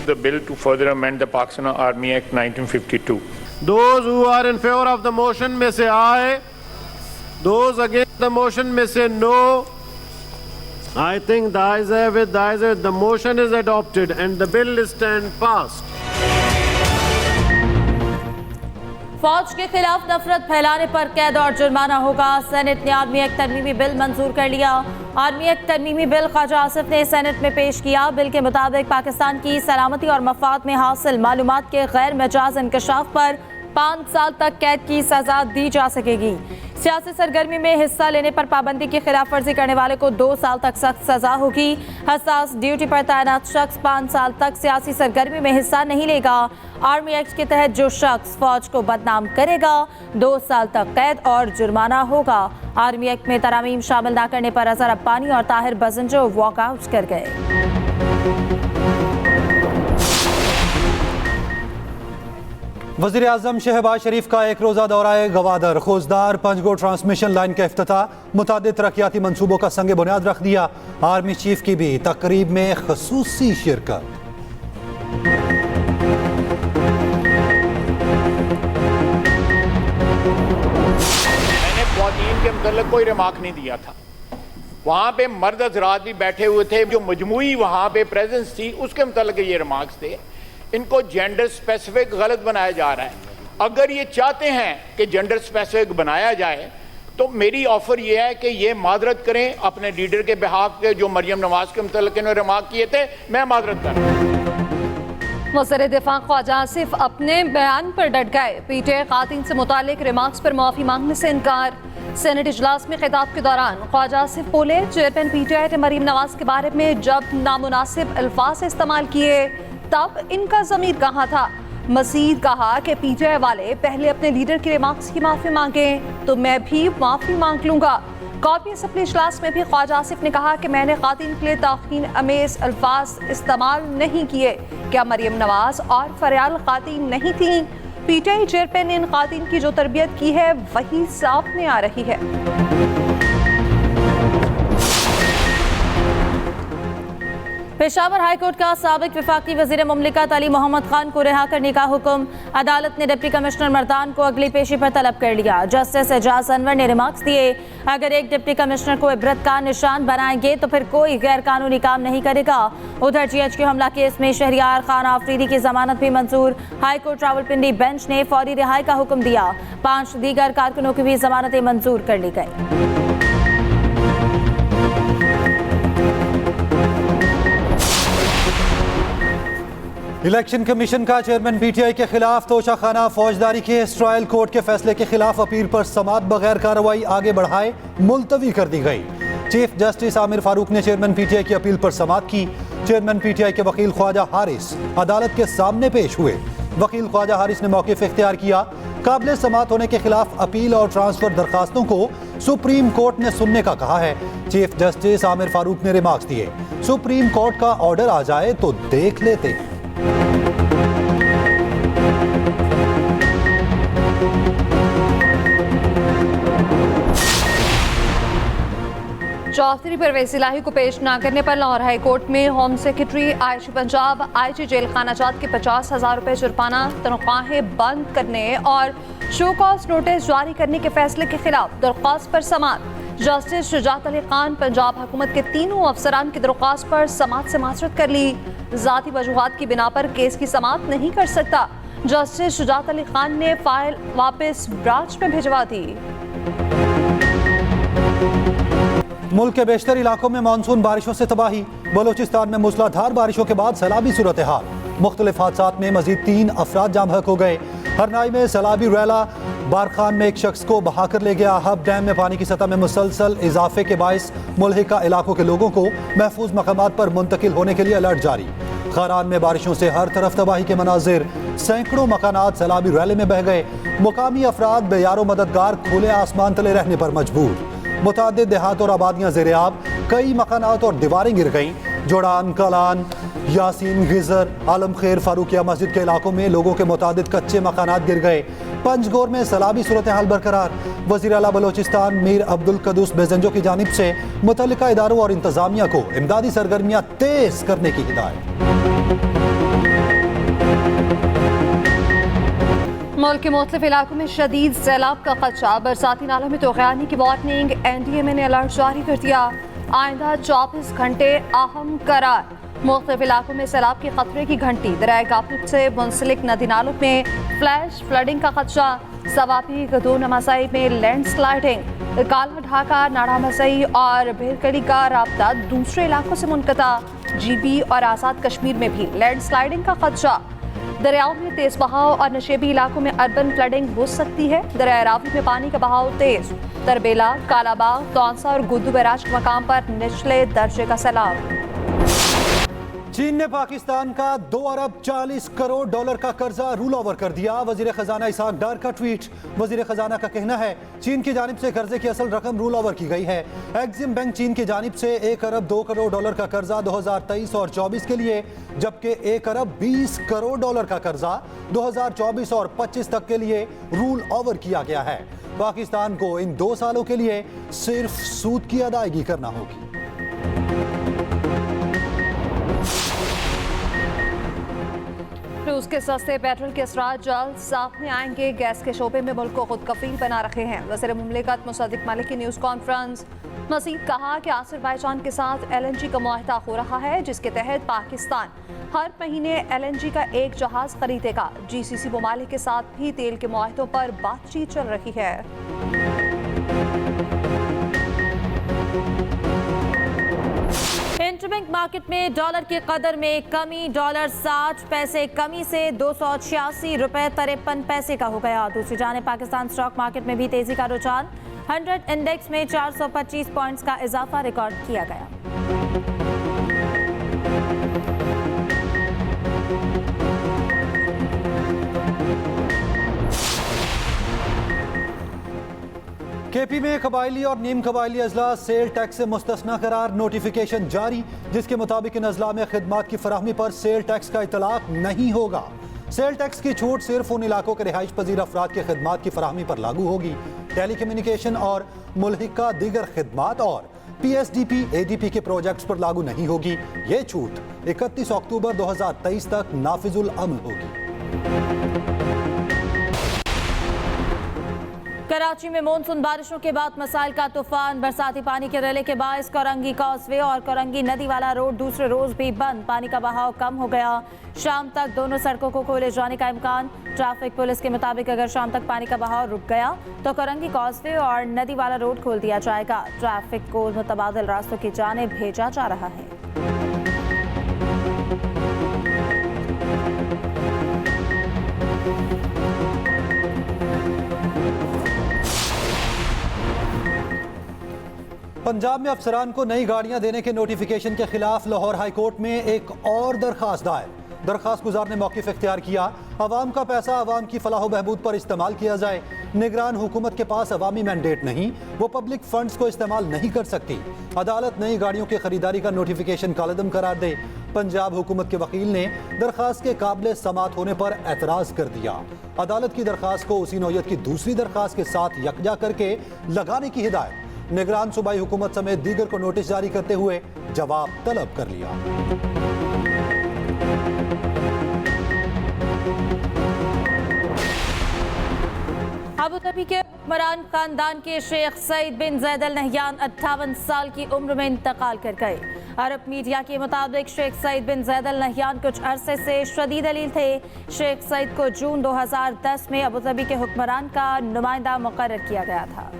The bill to further amend the Pakistan Army Act 1952. Those who are in favor of the motion may say aye. Those against the motion may say no. I think the ayes have it, the ayes have it. The motion is adopted and the bill is stand passed. फौज के खिलाफ नफरत फैलाने पर कैद और जुर्माना होगा। सेनेट ने आर्मी एक्ट तरमीमी बिल मंजूर कर लिया। आर्मी एक्ट तरमीमी बिल ख्वाजा आसिफ ने सेनेट में पेश किया। बिल के मुताबिक पाकिस्तान की सलामती और मफाद में हासिल मालूमात के गैर मजाज इंकशाफ पर 5 साल तक कैद की सजा दी जा सकेगी। सियासी सरगर्मी में हिस्सा लेने पर पाबंदी की खिलाफ वर्जी करने वाले को 2 साल तक सख्त सजा होगी। हसास ड्यूटी पर तैनात शख्स 5 साल तक सियासी सरगर्मी में हिस्सा नहीं लेगा। आर्मी एक्ट के तहत जो शख्स फौज को बदनाम करेगा 2 साल तक कैद और जुर्माना होगा। आर्मी एक्ट में तरामीम शामिल न करने पर अजहर अब्बानी और ताहिर बजंजो वॉकआउट कर गए। वज़ीर आज़म शहबाज शरीफ का एक रोज़ा दौरा गवादर, खोजदार पंजगो ट्रांसमिशन लाइन का इफ्तिताह, मुतादिद तरक्याती मंसूबों का संग बुनियाद रख दिया। आर्मी चीफ की भी तकरीब में ख़ुसूसी शिरकत। मैंने ख्वातीन के मतलब कोई रिमार्क नहीं दिया था। वहाँ पे मर्द हज़रात भी बैठे हुए थे, जो मजमूई वहाँ पे प्रेजेंस थी उसके मतलब ये रिमार्क्स थे। इनको जेंडर स्पेसिफिक गलत बनाया जा रहा है। अगर ये चाहते हैं कि जेंडर स्पेसिफिक बनाया जाए तो मेरी ऑफर ये है कि ये माजरत करें अपने लीडर के बिहाफ के, जो मरियम नवाज के मतलब इन्होंने रिमार्क किए थे, मैं माजरत कर रहा हूं। वज़ीर दिफा ख्वाजा आसिफ अपने बयान पर डट गए। पीटीआई खातिन से मुतालिक रिमार्क्स पर माफी मांगने से इनकार। सेनेट इजलास में खिताब के दौरान ख्वाजा आसिफ बोले, चेयरमैन पीटीआई ने मरियम नवाज के बारे में जब नामुनासिब अल्फाज इस्तेमाल किए तब इनका ज़मीर कहाँ था। मज़ीद कहा कि पीटीआई वाले पहले अपने लीडर के रिमार्क्स की माफ़ी मांगें तो मैं भी माफ़ी मांग लूँगा। कौमी असम्बली इजलास में भी ख्वाजा आसिफ ने कहा कि मैंने खातिन के लिए तौहीन अमेज़ अल्फाज इस्तेमाल नहीं किए। क्या मरियम नवाज और फरियाल खातिन नहीं थीं? पीटीआई चेयरमैन ने इन खातिन की जो तरबियत की है वही सामने आ रही है। पेशावर हाईकोर्ट का साबिक वफाकी वजीर मुमलिकत अली मोहम्मद खान को रिहा करने का हुक्म। अदालत ने डिप्टी कमिश्नर मर्दान को अगली पेशी पर तलब कर लिया। जस्टिस एजाज अनवर ने रिमार्क्स दिए, अगर एक डिप्टी कमिश्नर को इबरत का निशान बनाएंगे तो फिर कोई गैर कानूनी काम नहीं करेगा। उधर GHQ हमला केस में शहरियार खान आफरीदी की जमानत भी मंजूर। हाईकोर्ट रावलपिंडी बेंच ने फौरी रिहाई का हुक्म दिया। 5 दीगर कारकुनों की भी जमानतें मंजूर कर ली गई। इलेक्शन कमीशन का चेयरमैन पीटीआई के खिलाफ तोशाखाना फौजदारी के ट्रायल कोर्ट के फैसले के खिलाफ अपील पर समाअत बगैर कार्रवाई आगे बढ़ाए मुलतवी कर दी गई। चीफ जस्टिस आमिर फारूक ने चेयरमैन पीटीआई की अपील पर समाअत की। चेयरमैन पीटीआई के वकील ख्वाजा हारिस अदालत के सामने पेश हुए। वकील ख्वाजा हारिस ने मौक़िफ़ इख्तियार किया। काबिल समाअत होने के खिलाफ अपील और ट्रांसफर दरखास्तों को सुप्रीम कोर्ट ने सुनने का कहा है। चीफ जस्टिस आमिर फारूक ने रिमार्क्स दिए, सुप्रीम कोर्ट का ऑर्डर आ जाए तो देख लेते। चौधरी परवेज इलाही को पेश न करने पर लाहौर हाई कोर्ट में home secretary IG Punjab IG jail खाना जात के 50,000 रुपए जुर्माना, तनख्वाहें बंद करने और शो कॉज नोटिस जारी करने के फैसले के खिलाफ दरख्वास्त पर समाअत। जस्टिस शुजात अली खान पंजाब हुकूमत के तीनों अफसरान की दरख्वास्त पर समाअत से माजरत कर ली। ज़ाती वजूहात की बिना पर केस की समाअत नहीं कर सकता। जस्टिस शुजात अली खान ने फाइल वापस ब्रांच में भिजवा दी। मुल्क के बेशतर इलाकों में मानसून बारिशों से तबाही। बलोचिस्तान में मूसलाधार बारिशों के बाद सैलाबी सूरत हाल। मुख्तलिफ हादसात में मजीद 3 अफराद जाम बहक हो गए। हरनाई में सैलाबी रैला बारखान में एक शख्स को बहाकर ले गया। हब डैम में पानी की सतह में मुसलसल इजाफे के बायस मुल्हिका इलाकों के लोगों को महफूज मकामात पर मुंतकिल होने के लिए अलर्ट जारी। खारान में बारिशों से हर तरफ तबाही के मनाजिर। सैकड़ों मकानात सैलाबी रैले में बह गए। मुकामी अफराद बेयारो मददगार खुले आसमान तले रहने पर मजबूर। मुतादिद देहात और आबादियां ज़ेरे आब। कई मकानात और दीवारें गिर गईं। जोड़ान, कलान, यासीन, गिजर, आलम खैर, फारूकिया मस्जिद के इलाकों में लोगों के मुतादिद कच्चे मकानात गिर गए। पंजगोर में सैलाबी सूरत हाल बरकरार। वज़ीर आला बलोचिस्तान मीर अब्दुल कदूस बेजंजो की जानिब से मुतल्लिका इदारों और इंतजामिया को इमदादी सरगर्मियां तेज करने की हिदायत। मुल्क के मुख्तलिफ इलाकों में शदीद सैलाब का खदशा। बरसाती नालों में तूफ़ानी की वार्निंग। NDMA ने अलर्ट जारी कर दिया। आइंदा 24 घंटे अहम करार। मुख्तलिफ इलाकों में सैलाब के खतरे की घंटी। दरिया गाफिल से मुंसलिक नदी नालों में फ्लैश फ्लडिंग का खदशा। सवापी, गदून, मसई में लैंड स्लाइडिंग। काला ढाका, नाड़ा मसई और भेरकड़ी का राब्ता दूसरे इलाकों से मुनक़ता। GB और आज़ाद कश्मीर में भी लैंड स्लाइडिंग का खदशा। दरियाओं में तेज बहाव और नशेबी इलाकों में अर्बन फ्लडिंग हो सकती है। दरिया रावी में पानी का बहाव तेज। तरबेला, कालाबाग, तौंसा और गुद्दू बैराज के मकाम पर निचले दर्जे का सैलाब। चीन ने पाकिस्तान का 2 अरब 40 करोड़ डॉलर का कर्जा रूल ओवर कर दिया। वजीर खजाना इसाक डार का ट्वीट। वजीर खजाना का कहना है चीन की जानिब से कर्जे की असल रकम रूल ओवर की गई है। एक्सिम बैंक चीन की जानिब से 1 अरब 2 करोड़ डॉलर का कर्जा 2023 और 24 के लिए, जबकि 1 अरब 20 करोड़ डॉलर का कर्जा 2024 और 25 तक के लिए रूल ओवर किया गया है। पाकिस्तान को इन 2 सालों के लिए सिर्फ सूद की अदायगी करना होगी। रूस के सस्ते पेट्रोल के असरात जल्द सामने आएंगे। गैस के शोबे में मुल्क को खुद कफील बना रखे हैं। वज़ीर मुमलिकत मुसद्दिक मलिक की न्यूज़ कॉन्फ्रेंस। मज़ीद कहा कि आज़रबाईजान के साथ LNG का मुआहदा हो रहा है, जिसके तहत पाकिस्तान हर महीने LNG का एक जहाज़ खरीदेगा। GCC ममालिक के साथ भी तेल के मुआहदों पर बातचीत चल रही है। इंटरबैंक मार्केट में डॉलर की कदर में कमी। डॉलर 60 पैसे कमी से 286 रुपए 53 पैसे का हो गया। दूसरी जानिब पाकिस्तान स्टॉक मार्केट में भी तेजी का रुझान। 100 इंडेक्स में 425 पॉइंट्स का इजाफा रिकॉर्ड किया गया। KP में कबायली और नीम कबायली अजला सेल टैक्स से मुस्तस्ना करार। नोटिफिकेशन जारी, जिसके मुताबिक इन अजला में खिदमात की फराहमी पर सेल टैक्स का इतलाक नहीं होगा। सेल टैक्स की छूट सिर्फ उन इलाकों के रिहाइश पजीर अफराद के खिदमात की फराहमी पर लागू होगी। टेलीकम्युनिकेशन और मुल्हिका दीगर खिदमात और PSDP ADP के प्रोजेक्ट्स पर लागू नहीं होगी। ये छूट 31 अक्टूबर 2023 तक नाफिजुल अमल होगी। कराची में मानसून बारिशों के बाद मसाइल का तूफान। बरसाती पानी के रले के बायस कोरंगी कॉजवे और कोरंगी नदी वाला रोड दूसरे रोज भी बंद। पानी का बहाव कम हो गया। शाम तक दोनों सड़कों को खोले जाने का इम्कान। ट्रैफिक पुलिस के मुताबिक अगर शाम तक पानी का बहाव रुक गया तो कोरंगी कॉजवे और नदी वाला रोड खोल दिया जाएगा। ट्रैफिक को मुतबादिल रास्तों की जानिब भेजा जा रहा है। पंजाब में अफसरान को नई गाड़ियां देने के नोटिफिकेशन के खिलाफ लाहौर हाई कोर्ट में एक और दरखास्त दायर। दरखास्त गुजार ने मौक़िफ़ इख्तियार किया। अवाम का पैसा अवाम की फलाह बहबूद पर इस्तेमाल किया जाए। निगरान हुकूमत के पास अवामी मैंडेट नहीं, वो पब्लिक फंड्स को इस्तेमाल नहीं कर सकती। अदालत नई गाड़ियों की खरीदारी का नोटिफिकेशन कालदम करार दे। पंजाब हुकूमत के वकील ने दरखास्त के काबिल समात होने पर एतराज़ कर दिया। अदालत की दरखास्त को उसी नौयत की दूसरी दरखास्त के साथ यकजा करके लगाने की हिदायत। निगरान सूबाई हुकूमत समेत दीगर को नोटिस जारी करते हुए जवाब तलब कर लिया। अबू धाबी के हुक्मरान खानदान के शेख सईद बिन जैद अल नहयान 58 साल की उम्र में इंतकाल कर गए। अरब मीडिया के मुताबिक शेख सईद बिन जैद अल नहयान कुछ अरसे से शदीद अलील थे। शेख सईद को जून 2010 में अबू धाबी के हुक्मरान का नुमाइंदा मुकर्रर किया गया था।